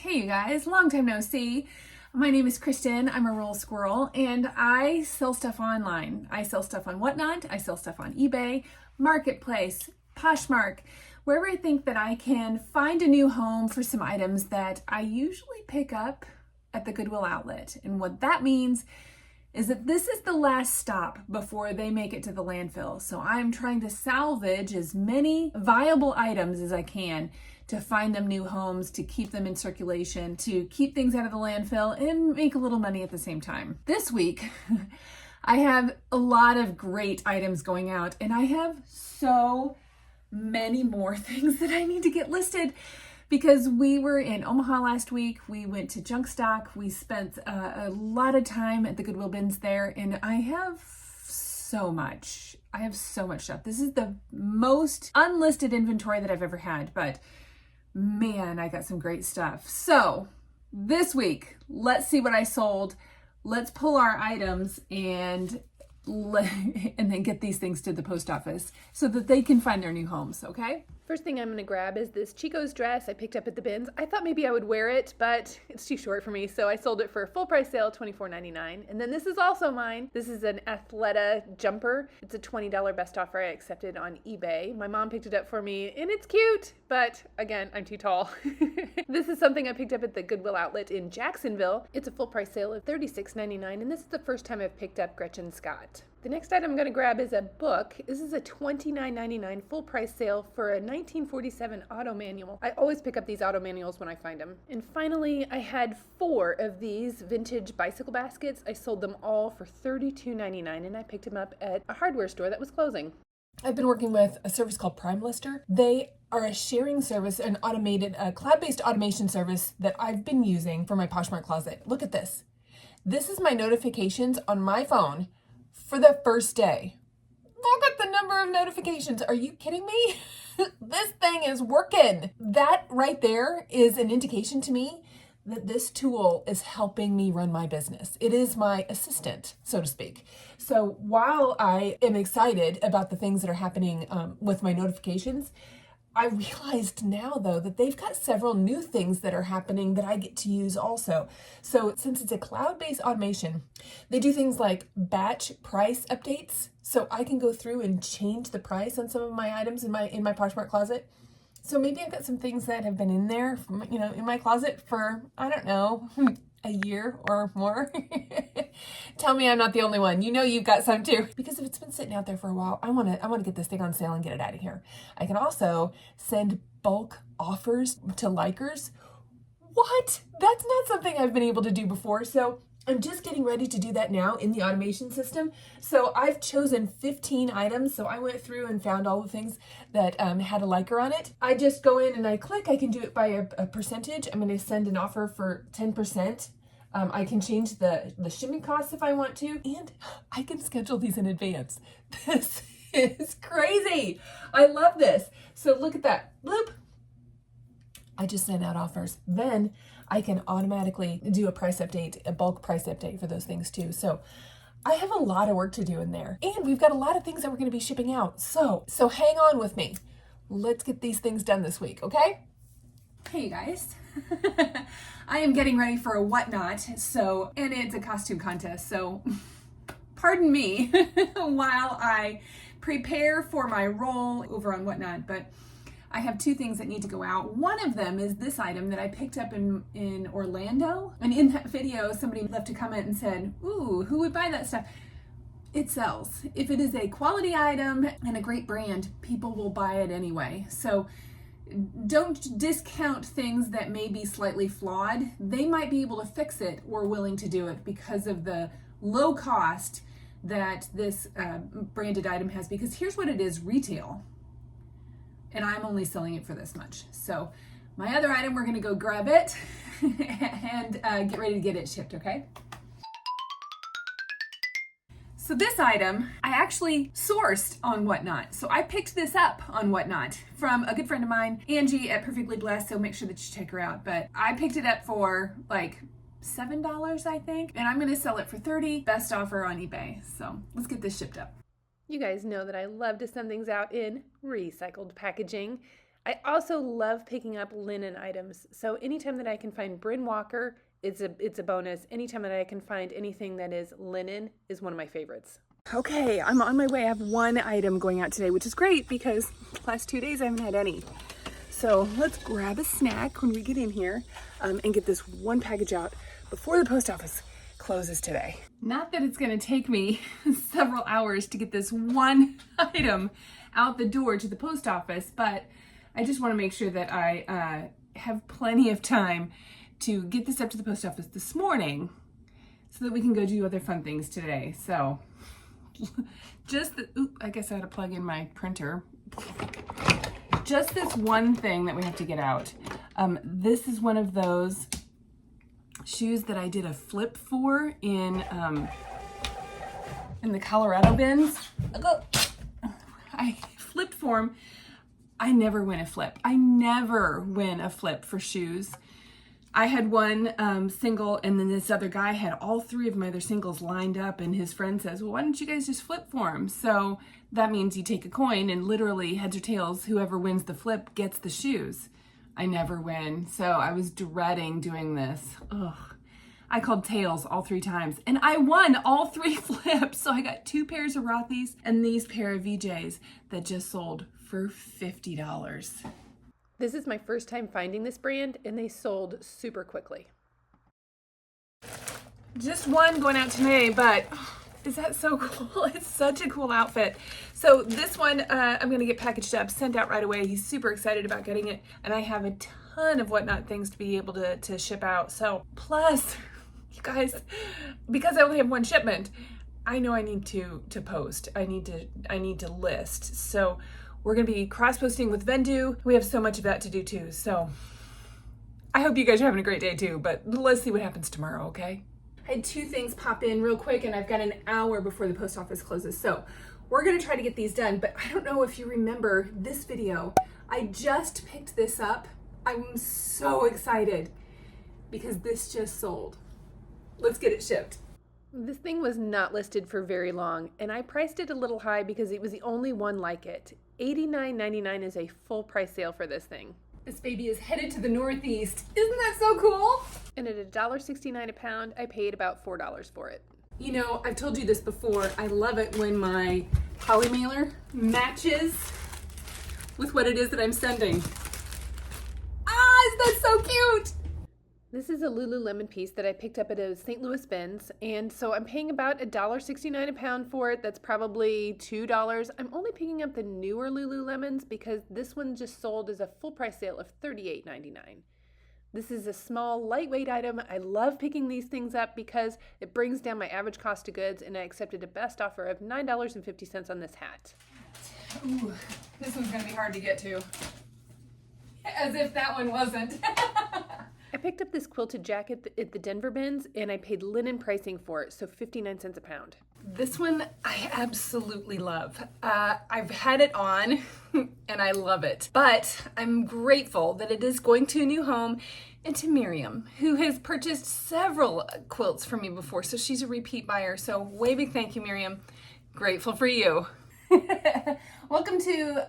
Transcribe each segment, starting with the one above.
Hey you guys, long time no see. My name is Kristin, I'm ARuralSquirrel, and I sell stuff online. I sell stuff on Whatnot, I sell stuff on eBay, Marketplace, Poshmark, wherever I think that I can find a new home for some items that I usually pick up at the Goodwill outlet. And what that means is that this is the last stop before they make it to the landfill. So I'm trying to salvage as many viable items as I can to find them new homes, to keep them in circulation, to keep things out of the landfill and make a little money at the same time. This week, I have a lot of great items going out, and I have so many more things that I need to get listed. Because we were in Omaha last week, we went to junk stock, we spent a lot of time at the Goodwill bins there, and I have so much stuff. This is the most unlisted inventory that I've ever had, but man, I got some great stuff. So this week, let's see what I sold. Let's pull our items and then get these things to the post office so that they can find their new homes, okay? First thing I'm going to grab is this Chico's dress I picked up at the bins. I thought maybe I would wear it, but it's too short for me, so I sold it for a full price sale, $24.99. And then this is also mine. This is an Athleta jumper. It's a $20 best offer I accepted on eBay. My mom picked it up for me, and it's cute, but again, I'm too tall. This is something I picked up at the Goodwill outlet in Jacksonville. It's a full price sale of $36.99, and this is the first time I've picked up Gretchen Scott. The next item I'm going to grab is a book. This is a $29.99 full price sale for a 1947 auto manual. I always pick up these auto manuals when I find them. And finally, I had 4 of these vintage bicycle baskets. I sold them all for $32.99, and I picked them up at a hardware store that was closing. I've been working with a service called Primelister. They are a sharing service, an automated, cloud-based automation service that I've been using for my Poshmark Closet. Look at this. This is my notifications on my phone for the first day. Look at the number of notifications. Are you kidding me? This thing is working. That right there is an indication to me that this tool is helping me run my business. It is my assistant, so to speak. So while I am excited about the things that are happening with my notifications, I realized now, though, that they've got several new things that are happening that I get to use also. So since it's a cloud-based automation, they do things like batch price updates. So I can go through and change the price on some of my items in my Poshmark Closet. So maybe I've got some things that have been in there, in my closet for, I don't know, a year or more. Tell me I'm not the only one. You know you've got some too. Because if it's been sitting out there for a while, I want to get this thing on sale and get it out of here. I can also send bulk offers to likers. What? That's not something I've been able to do before. So I'm just getting ready to do that now in the automation system. So I've chosen 15 items. So I went through and found all the things that had a liker on it. I just go in and I click. I can do it by a percentage. I'm going to send an offer for 10%. I can change the shipping costs if I want to, and I can schedule these in advance. This is crazy. I love this. So look at that. Bloop. I just sent out offers. Then I can automatically do a price update, a bulk price update for those things too. So I have a lot of work to do in there, and we've got a lot of things that we're going to be shipping out. So hang on with me. Let's get these things done this week, okay? Hey guys. I am getting ready for a Whatnot, and it's a costume contest, so pardon me while I prepare for my role over on Whatnot, but I have 2 things that need to go out. One of them is this item that I picked up in Orlando, and in that video somebody left a comment and said, ooh, who would buy that stuff? It sells. If it is a quality item and a great brand, people will buy it anyway. So don't discount things that may be slightly flawed. They might be able to fix it or willing to do it because of the low cost that this branded item has. Because here's what it is retail, and I'm only selling it for this much. So my other item, we're gonna go grab it and get ready to get it shipped, okay? So this item, I actually sourced on Whatnot. So I picked this up on Whatnot from a good friend of mine, Angie at Perfectly Blessed, so make sure that you check her out. But I picked it up for like $7, I think, and I'm gonna sell it for $30, best offer on eBay. So let's get this shipped up. You guys know that I love to send things out in recycled packaging. I also love picking up linen items. So anytime that I can find Bryn Walker, it's a bonus. Anytime that I can find anything that is linen is one of my favorites. Okay, I'm on my way. I have one item going out today, which is great because the last 2 days I haven't had any. So let's grab a snack when we get in here and get this one package out before the post office closes today. Not that it's gonna take me several hours to get this one item out the door to the post office, but I just wanna make sure that I have plenty of time to get this up to the post office this morning so that we can go do other fun things today. So I guess I had to plug in my printer. Just this one thing that we have to get out. This is one of those shoes that I did a flip for in the Colorado bins. I flipped for them. I never win a flip. I never win a flip for shoes. I had one single, and then this other guy had all three of my other singles lined up, and his friend says, well, why don't you guys just flip for him? So that means you take a coin, and literally heads or tails, whoever wins the flip gets the shoes. I never win, so I was dreading doing this. Ugh. I called tails all 3 times, and I won all 3 flips. So I got 2 pairs of Rothy's and these pair of VJs that just sold for $50. This is my first time finding this brand, and they sold super quickly. Just one going out today, but is that so cool? It's such a cool outfit. So this one, I'm gonna get packaged up, sent out right away. He's super excited about getting it, and I have a ton of whatnot things to be able to ship out. So plus, you guys, because I only have one shipment, I know I need to post. I need to list. So we're gonna be cross-posting with Vendoo. We have so much of that to do too. So I hope you guys are having a great day too, but let's see what happens tomorrow, okay? I had 2 things pop in real quick, and I've got an hour before the post office closes. So we're gonna try to get these done, but I don't know if you remember this video. I just picked this up. I'm so excited because this just sold. Let's get it shipped. This thing was not listed for very long, and I priced it a little high because it was the only one like it. $89.99 is a full price sale for this thing. This baby is headed to the Northeast. Isn't that so cool? And at $1.69 a pound, I paid about $4 for it. You know, I've told you this before. I love it when my Polymailer matches with what it is that I'm sending. Ah, is that so cute? This is a Lululemon piece that I picked up at a St. Louis bins, and so I'm paying about $1.69 a pound for it. That's probably $2. I'm only picking up the newer Lululemons because this one just sold as a full price sale of $38.99. This is a small, lightweight item. I love picking these things up because it brings down my average cost of goods, and I accepted a best offer of $9.50 on this hat. Ooh, this one's gonna be hard to get to. As if that one wasn't. I picked up this quilted jacket at the Denver bins, and I paid linen pricing for it, so 59 cents a pound. This one I absolutely love. I've had it on and I love it, but I'm grateful that it is going to a new home and to Miriam, who has purchased several quilts from me before, so she's a repeat buyer. So way big thank you, Miriam. Grateful for you. Welcome to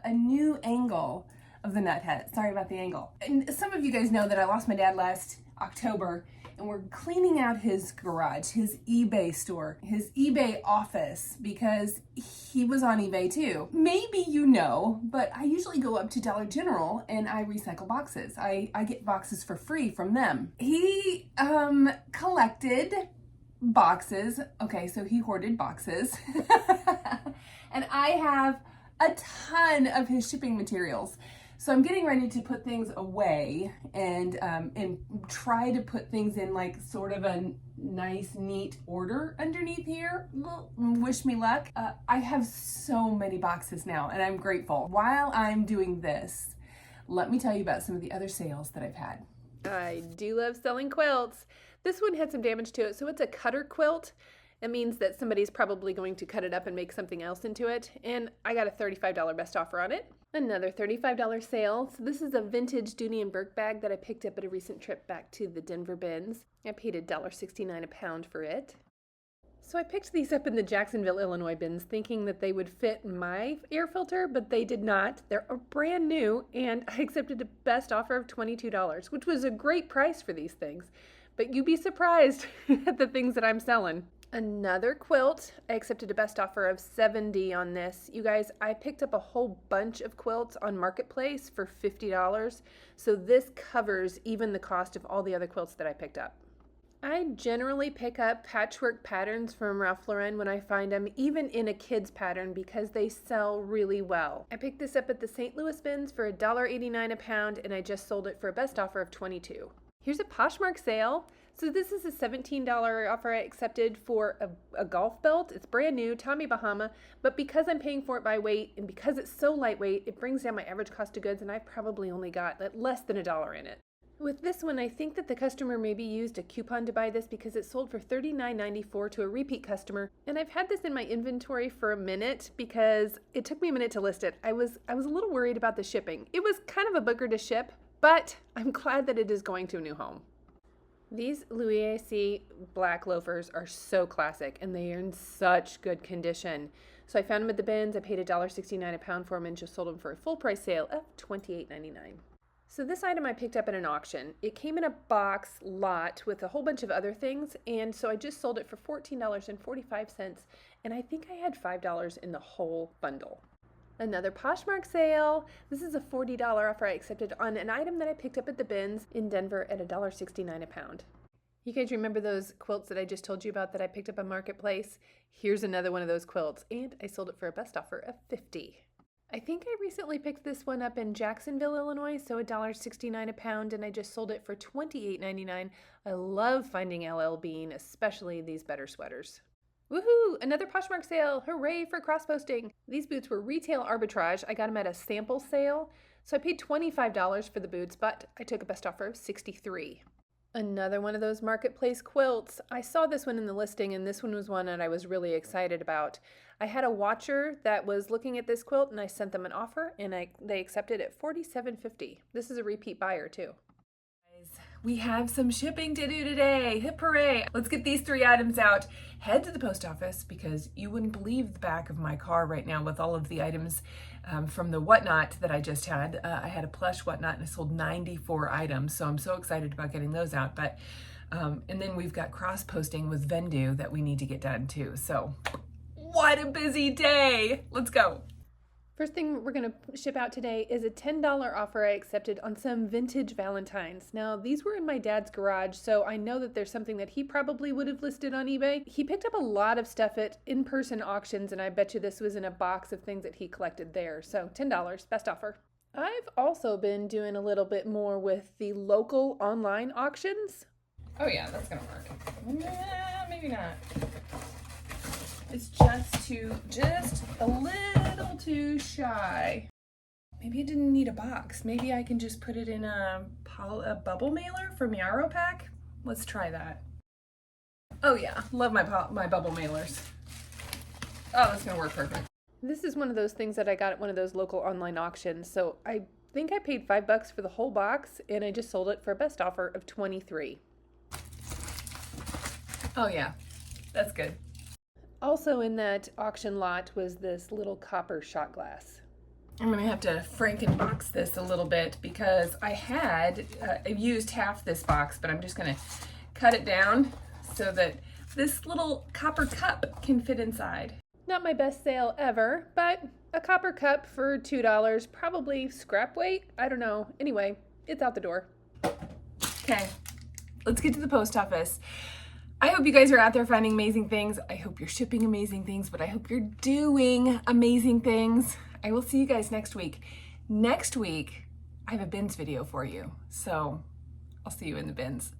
a new angle of the nut hut. Sorry about the angle. And some of you guys know that I lost my dad last October, and we're cleaning out his garage, his eBay store, his eBay office, because he was on eBay too. Maybe you know, but I usually go up to Dollar General and I recycle boxes. I get boxes for free from them. He collected boxes. Okay, so he hoarded boxes. And I have a ton of his shipping materials. So I'm getting ready to put things away and try to put things in like sort of a nice, neat order underneath here. Wish me luck. I have so many boxes now, and I'm grateful. While I'm doing this, let me tell you about some of the other sales that I've had. I do love selling quilts. This one had some damage to it, so it's a cutter quilt. It means that somebody's probably going to cut it up and make something else into it, and I got a $35 best offer on it. Another $35 sale. So this is a vintage Dooney and Burke bag that I picked up at a recent trip back to the Denver bins. I paid $1.69 a pound for it. So I picked these up in the Jacksonville, Illinois bins thinking that they would fit my air filter, but they did not. They're brand new, and I accepted a best offer of $22, which was a great price for these things. But you'd be surprised at the things that I'm selling. Another quilt, I accepted a best offer of $70 on this. You guys, I picked up a whole bunch of quilts on Marketplace for $50, so this covers even the cost of all the other quilts that I picked up. I generally pick up patchwork patterns from Ralph Lauren when I find them, even in a kid's pattern, because they sell really well. I picked this up at the St. Louis bins for $1.89 a pound, and I just sold it for a best offer of $22. Here's a Poshmark sale. So this is a $17 offer I accepted for a golf belt. It's brand new, Tommy Bahama, but because I'm paying for it by weight and because it's so lightweight, it brings down my average cost of goods, and I probably only got less than $1 in it. With this one, I think that the customer maybe used a coupon to buy this because it sold for $39.94 to a repeat customer. And I've had this in my inventory for a minute because it took me a minute to list it. I was a little worried about the shipping. It was kind of a booger to ship, but I'm glad that it is going to a new home. These Louis AC black loafers are so classic, and they are in such good condition. So I found them at the bins. I paid $1.69 a pound for them and just sold them for a full price sale of $28.99. So this item I picked up at an auction. It came in a box lot with a whole bunch of other things, and so I just sold it for $14.45, and I think I had $5 in the whole bundle. Another Poshmark sale. This is a $40 offer I accepted on an item that I picked up at the bins in Denver at $1.69 a pound. You guys remember those quilts that I just told you about that I picked up on Marketplace? Here's another one of those quilts, and I sold it for a best offer of $50. I think I recently picked this one up in Jacksonville, Illinois, so $1.69 a pound, and I just sold it for $28.99. I love finding LL Bean, especially these better sweaters. Woohoo! Another Poshmark sale! Hooray for cross-posting! These boots were retail arbitrage. I got them at a sample sale, so I paid $25 for the boots, but I took a best offer of $63. Another one of those Marketplace quilts. I saw this one in the listing, and this one was one that I was really excited about. I had a watcher that was looking at this quilt, and I sent them an offer, and they accepted it at $47.50. This is a repeat buyer too. We have some shipping to do today. Hip hooray! Let's get these 3 items out. Head to the post office because you wouldn't believe the back of my car right now with all of the items from the whatnot that I just had. I had a plush whatnot and I sold 94 items, so I'm so excited about getting those out. But and then we've got cross posting with Vendoo that we need to get done too. So what a busy day! Let's go. First thing we're going to ship out today is a $10 offer I accepted on some vintage Valentines. Now, these were in my dad's garage, so I know that there's something that he probably would have listed on eBay. He picked up a lot of stuff at in-person auctions, and I bet you this was in a box of things that he collected there. So $10, best offer. I've also been doing a little bit more with the local online auctions. Oh yeah, that's going to work. Maybe not. It's just a little too shy. Maybe it didn't need a box. Maybe I can just put it in a bubble mailer from JiaroPack. Let's try that. Oh yeah, love my bubble mailers. Oh, that's gonna work perfect. This is one of those things that I got at one of those local online auctions. So I think I paid $5 for the whole box, and I just sold it for a best offer of $23. Oh yeah, that's good. Also in that auction lot was this little copper shot glass. I'm gonna have to Frankenbox this a little bit because I've used half this box, but I'm just gonna cut it down so that this little copper cup can fit inside. Not my best sale ever, but a copper cup for $2, probably scrap weight, I don't know. Anyway, it's out the door. Okay, let's get to the post office. I hope you guys are out there finding amazing things. I hope you're shipping amazing things, but I hope you're doing amazing things. I will see you guys next week. Next week, I have a bins video for you, so I'll see you in the bins.